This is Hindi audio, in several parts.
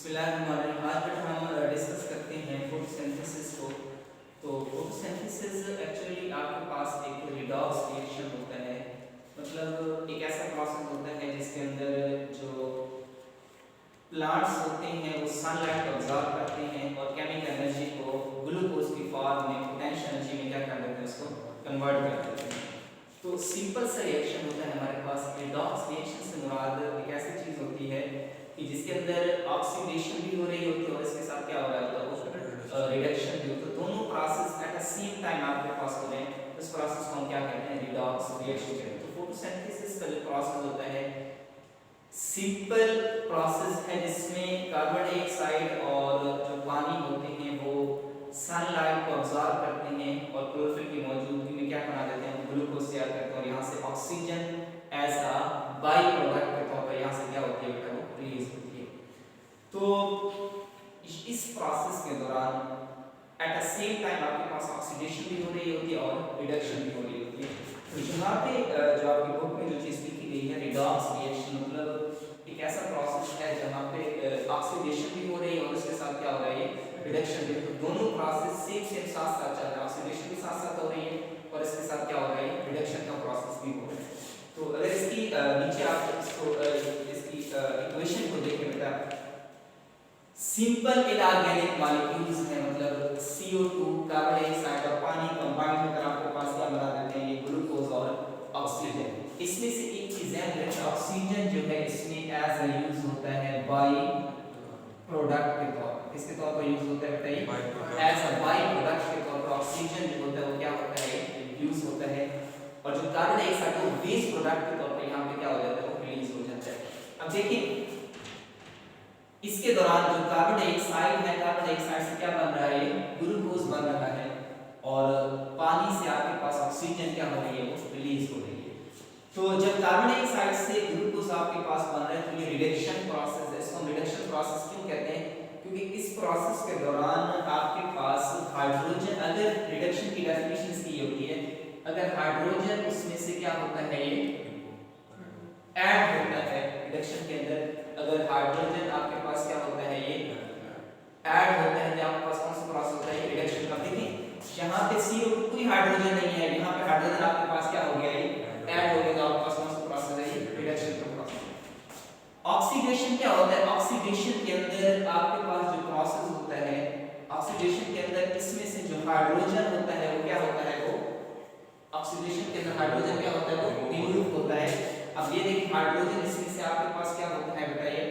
बिस्मिल्लाहिर्रहमानिर्रहीम। आज बेटा हम डिस्कस करते हैं फोटोसिंथेसिस को। तो फोटोसिंथेसिस एक्चुअली आपके पास एक रिडॉक्स रिएक्शन होता है, मतलब एक ऐसा प्रोसेस होता है जिसके अंदर जो प्लांट्स होते हैं वो सनलाइट को ऑब्जर्व करते हैं और केमिकल एनर्जी को ग्लूकोज की फॉर्म में पोटेंशियल एनर्जी में क्या कर देते हैं, उसको कन्वर्ट कर देते हैं। तो सिंपल सा रिएक्शन होता है हमारे पास। रिडॉक्स रिएक्शन से मुराद एक ऐसी चीज़ होती है कि जिसके अंदर ऑक्सीडेशन भी हो रही होती है और इसके साथ क्या हो रहा होता है, वो रिडक्शन भी होता है। दोनों process at the same time आपके पास हो रहे हैं। इस प्रोसेस को हम क्या कहते हैं, रिडॉक्स रिएक्शन कहते हैं। तो फोटोसिंथेसिस का जो प्रोसेस होता है सिंपल प्रोसेस है जिसमें कार्बन डाइऑक्साइड और जो पानी होते हैं वो सनलाइट को ऑब्जर्व करते हैं और क्लोरोफिल की मौजूदगी में क्या बना देते हैं, ग्लूकोज तैयार करते हैं और यहाँ से oxygen as a by product के तौर पर यहाँ से क्या होती है बेटा, वो रिलीज होती है। तो इस प्रोसेस के दौरान एट द सेम टाइम आपके पास ऑक्सीडेशन भी हो रही होती है और रिडक्शन भी हो रही होती है। तो यहाँ पे जो आपकी बुक में जो चीज़ लिखी गई है रिडॉक्स रिएक्शन, मतलब एक ऐसा प्रोसेस है जहाँ पे ऑक्सीडेशन भी हो रही है और उसके साथ क्या हो रहा है, रिडक्शन भी। तो दोनों प्रोसेस सेम साथ साथ चल रहा है, ऑक्सीडेशन भी साथ साथ हो रही है और इसके साथ क्या हो रहा है, रिडक्शन का प्रोसेस भी हो रहा है। तो अगर इसकी नीचे आप इसको इसकी इक्वेशन को देखें बेटा, सिंपल इनऑर्गेनिक मॉलिक्यूल्स हैं, मतलब CO2 कार्बन डाइऑक्साइड और पानी कंबाइंड होकर आपके पास क्या बना देते हैं, ये ग्लूकोज और ऑक्सीजन। इसमें से एक चीज है, ऑक्सीजन जो है इसमें एज अ यूज होता है बाई प्रोडक्ट के तौर पर। किसके तौर पर यूज होता है बताइए, एज अ बाई प्रोडक्ट के तौर पर ऑक्सीजन जो होता है वो क्या होता है, यूज होता है। और जो कार्बन डाइऑक्साइड वो वेस्ट प्रोडक्ट के तौर पर यहाँ पे क्या हो जाता है, वो रिलीज हो जाता है। अब देखिए इसके दौरान जो कार्बन डाइऑक्साइड है, कार्बन डाइऑक्साइड से क्या बन रहा है, ग्लूकोज बन रहा है और पानी से आपके पास ऑक्सीजन क्या हो रही है, वो रिलीज हो रही है। तो जब कार्बन डाइऑक्साइड से ग्लूकोज आपके पास बन रहा है तो ये रिडक्शन प्रोसेस है। इसको हम रिडक्शन प्रोसेस क्यों कहते हैं, क्योंकि इस प्रोसेस के दौरान आपके पास हाइड्रोजन, अगर रिडक्शन की डेफिनेशन इसकी होती है, अगर हाइड्रोजन उसमें से क्या होता है, ये ऐड होता है रिडक्शन के अंदर, अगर हाइड्रोजन आपके पास क्या होता है, ये ऐड होता है, तो आपके पास कौन सा प्रोसेस होता है, रिडक्शन का। देखिए यहाँ पे CO2 कोई हाइड्रोजन नहीं है, यहाँ पे हाइड्रोजन आपके पास क्या हो गया, ये ऐड हो गया, तो आपके पास कौन सा प्रोसेस है, ये रिडक्शन का प्रोसेस। ऑक्सीडेशन क्या होता है, ऑक्सीडेशन के अंदर आपके पास जो प्रोसेस होता है, ऑक्सीडेशन के अंदर इसमें से जो हाइड्रोजन होता है वो क्या होता है, वो ऑक्सीडेशन के अंदर हाइड्रोजन क्या होता है, वो रिमूव होता है। अब ये देखिए हाइड्रोजन इसमें से आपके पास क्या होता है बताइए,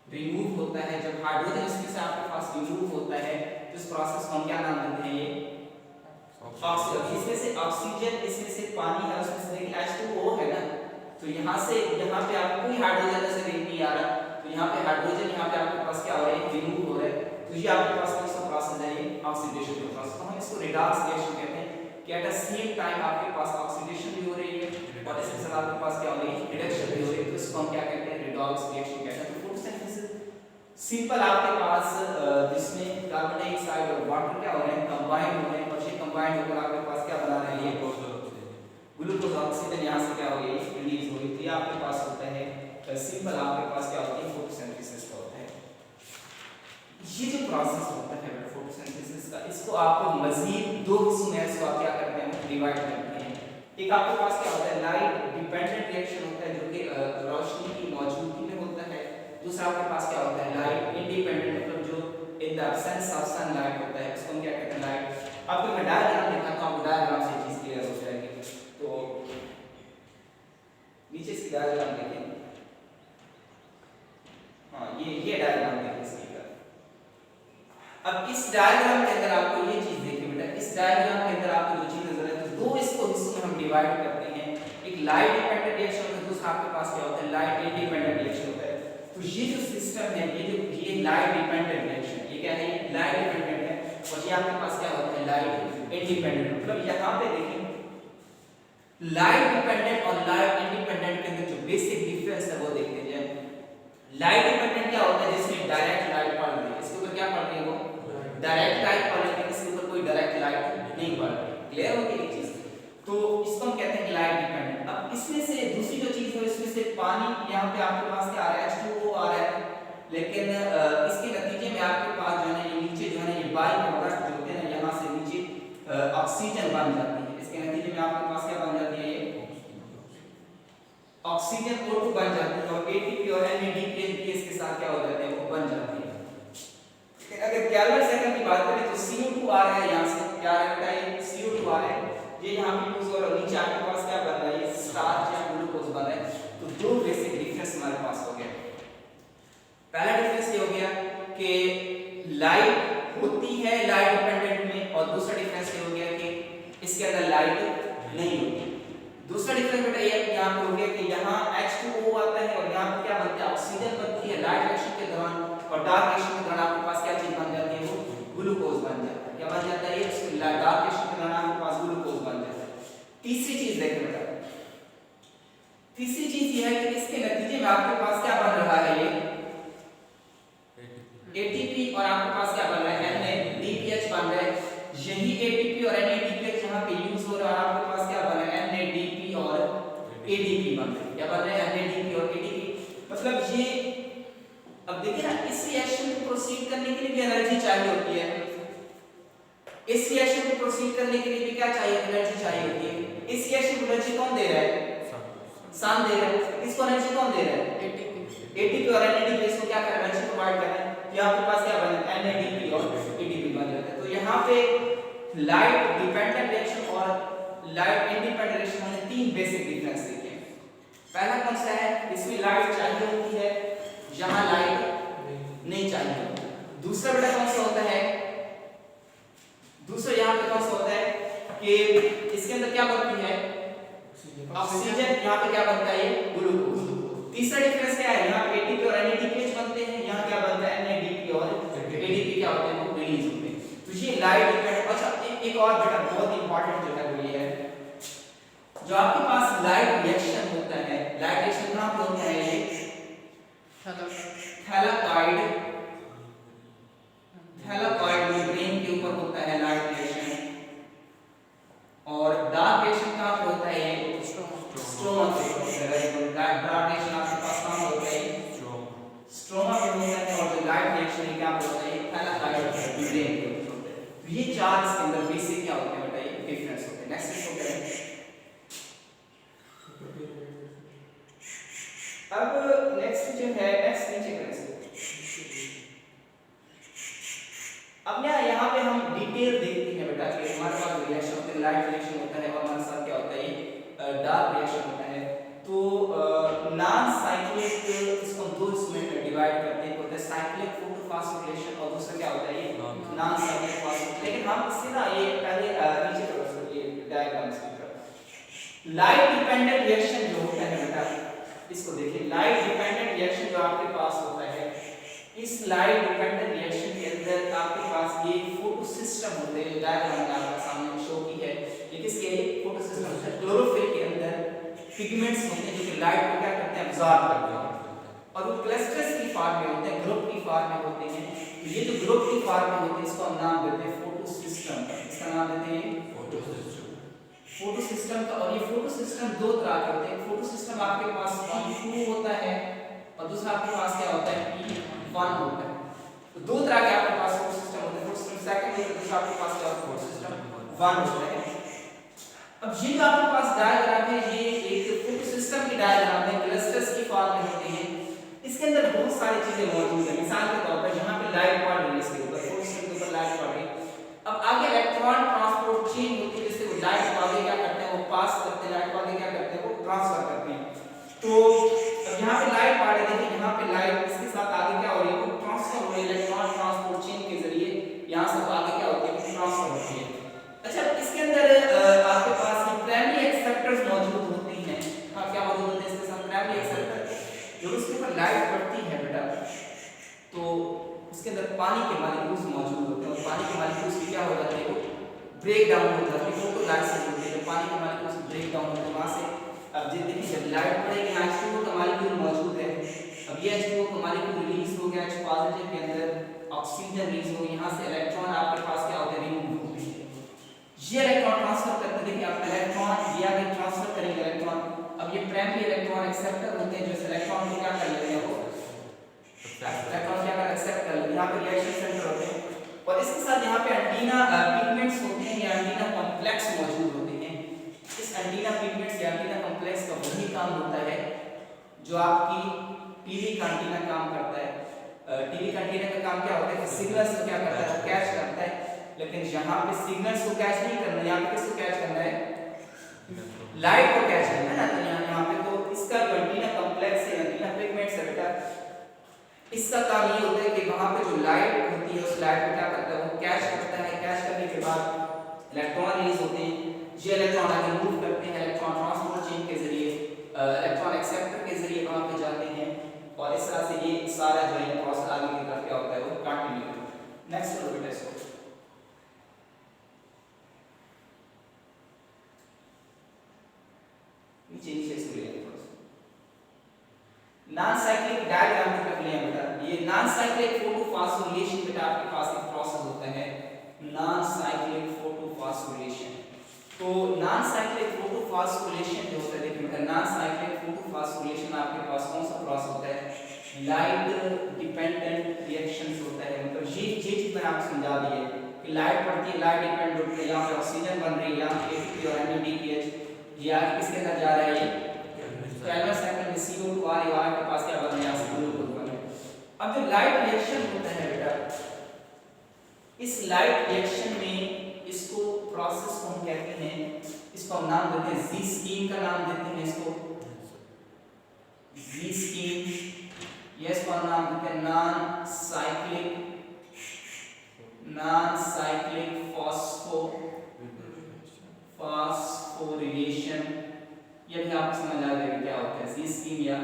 रिमूव होता है। जब हाइड्रोजन इसमें से आपके पास रिमूव होता है तो इस प्रोसेस को हम क्या नाम देते हैं, ये ऑक्सीजन। इसमें से ऑक्सीजन, इसमें से पानी है, उसमें से देखिए H2O है ना, तो यहाँ से यहाँ पे आपको कोई हाइड्रोजन ऐसे नहीं आ रहा, तो यहाँ पे हाइड्रोजन यहाँ पे आपके पास क्या हो रहा है, रिमूव हो रहा है। तो ये आपके पास कौन सा प्रोसेस है, ये ऑक्सीडेशन का प्रोसेस। हम इसको रिडॉक्स रिएक्शन कहते हैं कि एट द सेम टाइम आपके पास ऑक्सीडेशन भी हो रही है और इसके साथ आपके पास क्या हो रही है, रिडक्शन भी हो रही है। तो इसको हम क्या कहते हैं, रिडॉक्स रिएक्शन कहते हैं। तो फोटोसिंथेसिस सिंपल आपके पास जिसमें कार्बन डाइऑक्साइड और वाटर क्या हो रहे हैं, कंबाइन हो रहे हैं और ये कंबाइन होकर आपके पास क्या बना रहे हैं, ये ग्लूकोज ऑक्सीजन यहाँ से क्या हो गई, रिलीज हो गई। तो ये आपके पास होता है सिंपल, आपके पास क्या होती है, फोटोसिंथेसिस का होता है। ये जो प्रोसेस होता है फोटोसिंथेसिस का, इसको आप मजीद दो हिस्सों में इसको आप क्या करते हैं, डिवाइड करते हैं। एक आपके पास क्या होता है, लाइट डिपेंडेंट रिएक्शन होता है जो कि रोशनी की मौजूदगी में होता है। दूसरा आपके पास क्या होता है, लाइट इंडिपेंडेंट, मतलब जो in the absence of sunlight होता है, उसको हम क्या कहते हैं, लाइट। आपको मैं डायग्राम दिखाता हूं, आपको डायग्राम से चीज क्लियर हो जाएगी। तो नीचे इसकी डायग्राम देखिए, हाँ ये डायग्राम देखिए इसकी। अब इस डायग्राम के अंदर आपको ये चीज देखिए बेटा, इस डायग्राम के अंदर आपको जो चीज नजर है, तो दो इसको हिस्सों में हम डिवाइड करते हैं। एक लाइट डिपेंडेंट रिएक्शन होता है, दूसरा आपके पास क्या होता है, लाइट इंडिपेंडेंट रिएक्शन होता है। तो ये जो सिस्टम है, ये लाइट डिपेंडेंट रिएक्शन, ये क्या है, लाइट डिपेंडेंट है और ये आपके पास क्या होता है, लाइट इंडिपेंडेंट। मतलब यहाँ पे देखिए लाइट डिपेंडेंट और लाइट इंडिपेंडेंट के अंदर जो बेसिक डिफरेंस है वो देखते हैं। लाइट डिपेंडेंट क्या होता है, जिसमें डायरेक्ट लाइट पड़ रही है, इसके ऊपर क्या पड़ रही है, वो डायरेक्ट लाइट पड़ रही है, इसके ऊपर कोई डायरेक्ट लाइट नहीं पड़ रही। क्लियर हो गई ये चीज, तो इसको हम कहते हैं लाइट डिपेंडेंट। अब इसमें से दूसरी जो चीज है, इसमें से पानी, यहाँ पे आपके पास क्या आ रहा है, H2O आ रहा है, लेकिन इसके नतीजे में आपके पास जो है ये नीचे जो है ये बाई प्रोडक्ट जो होते हैं ना यहाँ से नीचे ऑक्सीजन बन जाती है। इसके नतीजे में आपके पास क्या बन जाती है, ये ऑक्सीजन O2 बन जाती है और ATP और NADPH भी इसके साथ क्या हो जाते हैं, वो बन जाती है। अगर केल्विन साइकिल की बात करें तो CO2 आ रहा है, यहाँ से क्या आ रहा है, CO2 आ रहा है, ये यहाँ पे यूज हो रहा है, नीचे आपके पास क्या बन रहा है, ये स्टार्च या ग्लूकोज बन रहा है। तो दो बेसिक डिफरेंस हमारे पास हो गया। पहला डिफरेंस ये हो गया कि लाइट होती है लाइट डिपेंडेंट में, और दूसरा डिफरेंस ये हो गया कि इसके अंदर लाइट नहीं होती। दूसरा डिफरेंस बेटा ये यहाँ पे हो गया कि यहाँ H2O आता है और यहाँ पे क्या बनता है, ऑक्सीजन बनती है लाइट रिएक्शन के दौरान, और डार्क रिएक्शन के दौरान आपके पास क्या चीज बन जाती है, वो ग्लूकोज बन जाता है। क्या बन जाता है, ये डार्क रिएक्शन के दौरान आपके पास ग्लूकोज बन जाता है। तीसरी चीज देखो बेटा, तीसरी चीज ये है कि इसके नतीजे में आपके पास क्या बन रहा है, ये ATP और आपके पास क्या बन रहा है, NADPH बन रहा है। यही ATP और NADPH यहाँ पे यूज हो रहा है, आपके पास क्या बन रहा है, NADP और ADP बन रहा है। क्या बन रहा है, NADP और ADP। मतलब ये अब देखिए ना, इस रिएक्शन को प्रोसीड करने के लिए भी एनर्जी चाहिए होती है, इस रिएक्शन को प्रोसीड करने के लिए भी क्या चाहिए, एनर्जी चाहिए होती है। इस रिएक्शन को एनर्जी कौन दे रहा है, सन दे रहा है। इसको एनर्जी कौन दे रहा है, ATP और NADP इसको क्या कर रहा है, एनर्जी प्रोवाइड कर रहा है। यहाँ पे पास क्या बना है, NADP और ATP बन जाता है। तो यहाँ पे लाइट डिपेंडेंट रिएक्शन और लाइट इंडिपेंडेंट रिएक्शन हमने तीन बेसिक डिफरेंस देखे हैं। पहला कौन सा है, इसमें लाइट चाहिए होती है, यहाँ लाइट नहीं चाहिए। दूसरा बेटा कौन सा होता है, दूसरा यहाँ पे कौन सा होता है कि इसके अंदर क्या बनती है, ऑक्सीजन, यहाँ पे क्या बनता है, ग्लूकोज। तीसरा डिफरेंस क्या है, यहाँ पे ATP और NADPH बनते हैं, यहाँ क्या बनता है, NADP और ADP क्या होते हैं, वो रिलीज होते हैं। तो ये लाइट डिपेंडेंट। अच्छा एक और बेटा बहुत इंपॉर्टेंट जो है वो ये है, जो आपके पास लाइट रिएक्शन होता है, लाइट रिएक्शन कहाँ पे होता है, ये थैलाकॉइड, थैलाकॉइड मेम्ब्रेन के ऊपर होता है लाइट रिएक्शन, और डार्क रिएक्शन कहाँ पे होता है, स्ट्रोमा पे होता है। डार्क रिएक्शन आपके पास कहाँ होता है, स्ट्रोमा पे होता है, और जो लाइट रिएक्शन है क्या होता है, थैलाकॉइड मेम्ब्रेन के ऊपर होता है। तो ये चार इसके अंदर बेसिक क्या होते हैं बेटा, ये डिफरेंस होते हैं। नेक्स्ट इसको करें। अब नेक्स्ट जो है, नेक्स्ट नीचे करें इसको। अब यहाँ पे हम डिटेल देखते हैं बेटा कि हमारे पास रिएक्शन होते हैं, लाइट रिएक्शन होता है, और हमारे साथ क्या होता है, डार्क रिएक्शन होता है। तो नॉन साइक्लिक, इसको दो इसमें डिवाइड करते हैं, होता है साइक्लिक फोटोफॉस्फोरिलेशन और दूसरा क्या होता है, ये नॉन साइक्लिक फोटोफॉस्फोरिलेशन। लेकिन हम इससे ना ये पहले नीचे तरफ ये डायग्राम्स की तरफ, लाइट डिपेंडेंट रिएक्शन जो होता है बेटा, इसको देखिए, लाइट डिपेंडेंट रिएक्शन जो आपके पास होता है, इस लाइट डिपेंडेंट रिएक्शन के अंदर आपके पास ये फोटो सिस्टम होते हैं, डायग्राम में आपके सामने शो की है। ये किसके लिए, फोटो सिस्टम होता है। क्लोरोफिल के अंदर पिगमेंट्स होते हैं जो कि लाइट को क्या करते हैं, एब्जॉर्ब करते हैं, और वो क्लस्टर्स की फॉर्म में होते हैं, ग्रुप की फॉर्म में होते हैं। तो ये जो ग्रुप की फॉर्म में होते हैं इसको हम नाम देते हैं फोटो सिस्टम। इसका नाम देते हैं फोटो सिस्टम, फोटो सिस्टम का। और ये फोटो सिस्टम दो तरह के होते हैं। फोटो सिस्टम आपके पास P2 होता है और दूसरा आपके पास क्या होता है, P1 होता है। तो दो तरह के आपके पास फोटो सिस्टम होते हैं। फोटो सिस्टम सेकंड होता है, दूसरा आपके पास क्या होता है, फोटो सिस्टम 1 होता है। अब ये जो आपके पास डायग्राम है, ये एक फोटो सिस्टम की डायग्राम है, क्लस्टर्स की फॉर्म में होते हैं। इसके अंदर बहुत सारी चीजें मौजूद हैं। मिसाल के तौर पर यहाँ पे लाइट पड़ रही है, इसके ऊपर फोटो सिस्टम के ऊपर लाइट पड़ रही है। अब आगे इलेक्ट्रॉन ट्रांसपोर्ट चेन होती है, जैसे वो लाइट को आगे क्या करते हैं, वो पास करते हैं, लाइट को आगे क्या करते हैं, वो ट्रांसफर करते हैं। तो अब यहाँ पे लाइट पड़ रही है, देखिए यहाँ पे लाइट, इसके साथ आगे क्या हो रही है, वो ट्रांसफर हो रही है इलेक्ट्रॉन ट्रांसपोर्ट चेन के जरिए, यहाँ से आगे क्या होती है, ट्रांसफर होती है। अच्छा इसके अंदर आपके पास प्राइमरी एक्सेप्टर्स मौजूद होती हैं। हाँ क्या मौजूद होते हैं इसके साथ, प्राइमरी एक्सेप्टर। जब उसके ऊपर लाइट पड़ती है बेटा, तो उसके अंदर पानी के मॉलिक्यूल्स मौजूद होते हैं, और पानी के मॉलिक्यूल्स की क्या हो जाते हैं, वो ब्रेक डाउन हो जाते हैं, फोटोलाइसिस होते हैं। जब पानी के मॉलिक्यूल्स ब्रेक डाउन होते हैं वहाँ से, अब देखिए जब लाइट पड़ेगी, H2O का मॉलिक्यूल मौजूद है, अब ये H2O का मॉलिक्यूल रिलीज हो गया H पॉजिटिव के अंदर, ऑक्सीजन रिलीज हो, यहाँ से इलेक्ट्रॉन आपके पास क्या होते हैं, रिमूव होते हैं। ये इलेक्ट्रॉन ट्रांसफर करते हैं, देखिए आप इलेक्ट्रॉन ये आगे ट्रांसफर करेंगे इलेक्ट्रॉन। अब ये प्राइमरी इलेक्ट्रॉन एक्सेप्टर होते हैं, जो इस इलेक्ट्रॉन को क्या कर लेते हैं, वो यहाँ पे रिएक्शन सेंटर होते हैं और इसके साथ यहाँ पे एंटीना पिगमेंट्स होते हैं या एंटीना कॉम्प्लेक्स मौजूद होते हैं। इस एंटीना पिगमेंट्स या एंटीना कॉम्प्लेक्स का वही काम होता है जो आपकी टीवी का एंटीना काम करता है। टीवी का एंटीना का काम क्या होता है कि सिग्नल्स को क्या करता है, कैच करता है, लेकिन यहाँ पे सिग्नल्स को कैच नहीं करना, यहाँ पे किसको कैच करना है, लाइट को कैच करना है ना। तो यहाँ पे तो इसका जो एंटीना कॉम्प्लेक्स है, एंटीना पिगमेंट्स है बेटा, इसका काम ये होता है कि वहां पे जो लाइट होती है उस लाइट को क्या करता है, वो कैच करता है। कैच करने के बाद इलेक्ट्रॉन रिलीज होते हैं, ये इलेक्ट्रॉन आगे मूव करते हैं इलेक्ट्रॉन ट्रांसपोर्ट चेन के जरिए, इलेक्ट्रॉन एक्सेप्टर के जरिए वहां पे जाते हैं और इस तरह से ये सारा जो है प्रोसेस आगे की तरफ क्या होता है, वो कंटिन्यू होता है। नेक्स्ट करो बेटा इसको। नीचे नीचे इसको ले थोड़ा सा नॉन साइक्लिक डायग्राम में रख लिया बेटा। ये नॉन साइक्लिक फोटोफॉस्फोरिलेशन बेटा आपके पास एक प्रोसेस होता है, नॉन साइक्लिक फोटोफॉस्फोरिलेशन। तो नॉन साइक्लिक फोटोफॉस्फोरिलेशन जो होता है, देखिए बेटा नॉन साइक्लिक फोटोफॉस्फोरिलेशन आपके पास कौन सा प्रोसेस होता है, लाइट डिपेंडेंट रिएक्शंस होता है। मतलब ये चीज मैंने आपको समझा दी है कि लाइट पड़ती है, लाइट डिपेंड होती है, यहाँ पे ऑक्सीजन बन रही है, यहाँ पे ATP और NADPH, ये आगे किसके अंदर जा रहा है, ये कैल्विन साइकिल में CO2 आ रही है, आपके पास क्या बन रहा है, ग्लूकोज बन रहा है। अब जो लाइट रिएक्शन होता है बेटा, इस लाइट रिएक्शन में इसको प्रोसेस को हम कहते हैं, इसको हम नाम देते हैं जी स्कीम का नाम देते हैं इसको, जी स्कीम। ये इसको हम नाम देते हैं नॉन साइक्लिक फॉस्फोरिलेशन। ये भी आपको समझ आ जाएगा क्या होता है जी स्कीम। या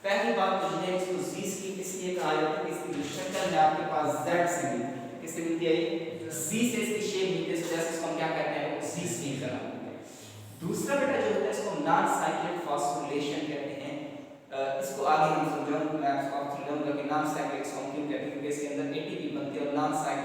पहली बात तो ये है इसको जी स्कीम इसलिए कहा जाता है कि इसकी शक्ल में आपके पास Z से मिलती है, किससे मिलती है, जी से इसकी शेप मिलती है, इस वजह से इसको हम क्या कहते हैं, जी स्कीम का नाम देते हैं। दूसरा बेटा जो होता है इसको नॉन साइक्लिक फॉस्फोरिलेशन कहते हैं। इसको आगे हम समझाऊंगा, मैं आपको समझाऊंगा कि नॉन साइक्लिक क्यों कहते हैं, क्योंकि इसके अंदर ATP बनती है और नॉन साइक्लिक